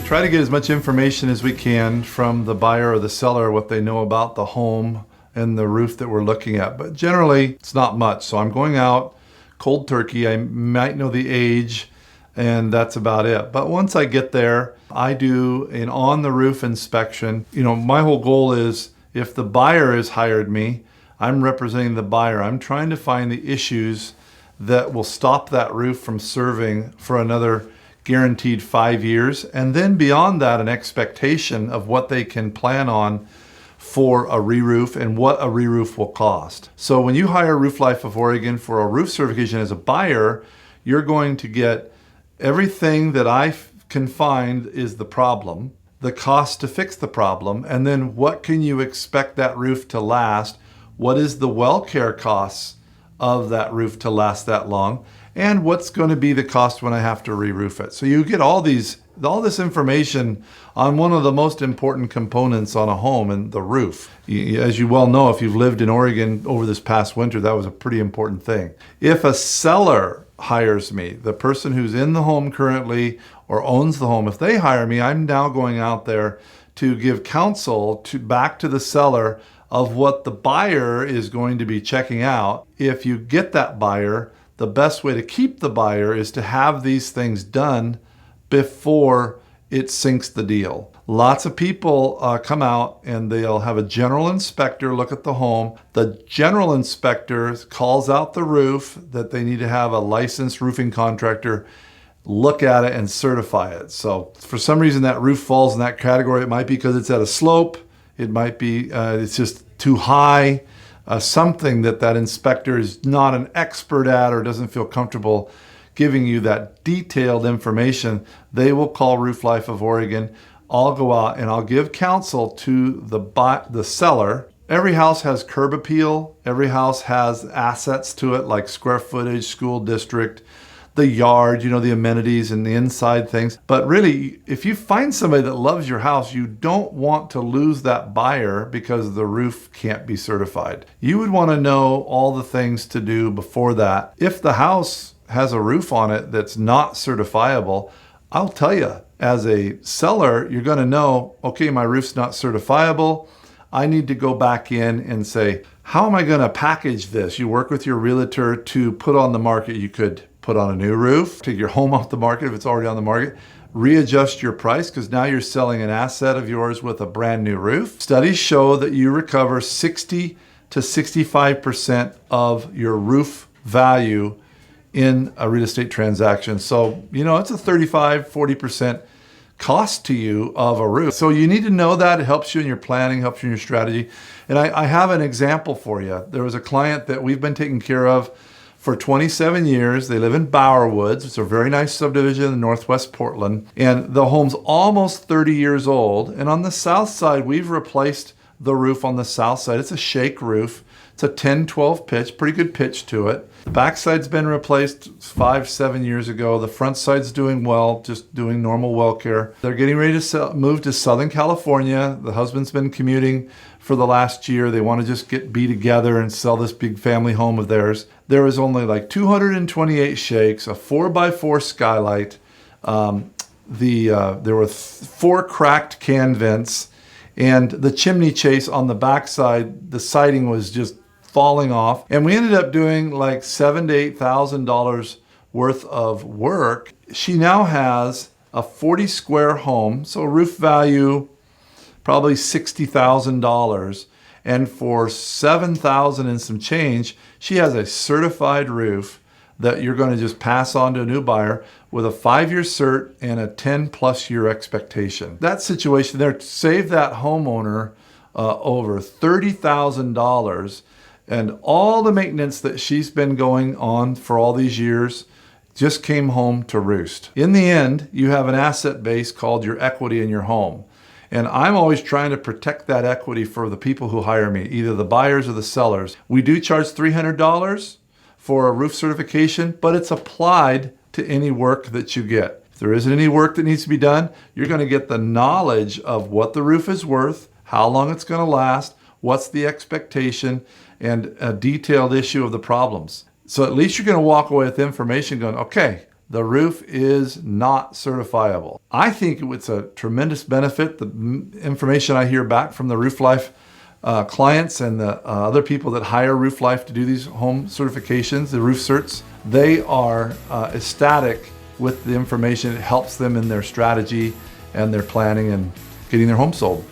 try to get as much information as we can from the buyer or the seller, what they know about the home and the roof that we're looking at. But generally, it's not much. So I'm going out cold turkey. I might know the age, and that's about it. But once I get there, I do an on-the-roof inspection. My whole goal is, if the buyer has hired me, I'm representing the buyer. I'm trying to find the issues that will stop that roof from serving for another guaranteed 5 years. And then beyond that, an expectation of what they can plan on for a re-roof and what a re-roof will cost. So when you hire Roof Life of Oregon for a roof certification as a buyer, you're going to get everything that I can find is the problem, the cost to fix the problem, and then what can you expect that roof to last? What is the well care costs of that roof to last that long? And what's going to be the cost when I have to re-roof it? So you get all this information on one of the most important components on a home, and the roof. As you well know, if you've lived in Oregon over this past winter, that was a pretty important thing. If a seller hires me, the person who's in the home currently or owns the home, if they hire me, I'm now going out there to give counsel back to the seller of what the buyer is going to be checking out. If you get that buyer, the best way to keep the buyer is to have these things done before it sinks the deal. Lots of people come out and they'll have a general inspector look at the home. The general inspector calls out the roof that they need to have a licensed roofing contractor look at it and certify it. So for some reason that roof falls in that category. It might be because it's at a slope. It might be it's just too high. Something that inspector is not an expert at or doesn't feel comfortable giving you that detailed information, they will call Roof Life of Oregon. I'll go out and I'll give counsel to the seller. Every house has curb appeal. Every house has assets to it, like square footage, school district, the yard, the amenities and the inside things. But really, if you find somebody that loves your house, you don't want to lose that buyer because the roof can't be certified. You would want to know all the things to do before that. If the house has a roof on it that's not certifiable, I'll tell you, as a seller, you're going to know, okay, my roof's not certifiable. I need to go back in and say, how am I going to package this? You work with your realtor to put on the market. You could put on a new roof, take your home off the market if it's already on the market, readjust your price because now you're selling an asset of yours with a brand new roof. Studies show that you recover 60 to 65% of your roof value in a real estate transaction. So, it's a 35, 40% cost to you of a roof. So you need to know that. It helps you in your planning, helps you in your strategy. And I have an example for you. There was a client that we've been taking care of for 27 years. They live in Bower Woods. It's a very nice subdivision in northwest Portland. And the home's almost 30 years old. And on the south side, we've replaced the roof on the south side. It's a shake roof. It's a 10-12 pitch, pretty good pitch to it. The backside's been replaced 5-7 years ago. The front side's doing well, just doing normal well care. They're getting ready to move to Southern California. The husband's been commuting for the last year. They want to just be together and sell this big family home of theirs. There was only like 228 shakes, a 4x4 skylight. There were 4 cracked can vents, and the chimney chase on the backside, the siding was just falling off. And we ended up doing like $7,000 to $8,000 worth of work. She now has a 40 square home, so roof value probably $60,000. And for $7,000 and some change, she has a certified roof that you're going to just pass on to a new buyer with a 5-year cert and a 10+ year expectation. That situation there saved that homeowner over $30,000, and all the maintenance that she's been going on for all these years just came home to roost. In the end, you have an asset base called your equity in your home. And I'm always trying to protect that equity for the people who hire me, either the buyers or the sellers. We do charge $300 for a roof certification, but it's applied to any work that you get. If there isn't any work that needs to be done, you're going to get the knowledge of what the roof is worth, how long it's going to last, what's the expectation, and a detailed issue of the problems. So at least you're going to walk away with information going, okay, the roof is not certifiable. I think it's a tremendous benefit. The information I hear back from the Roof Life clients and the other people that hire Roof Life to do these home certifications, the roof certs, they are ecstatic with the information. It helps them in their strategy and their planning and getting their home sold.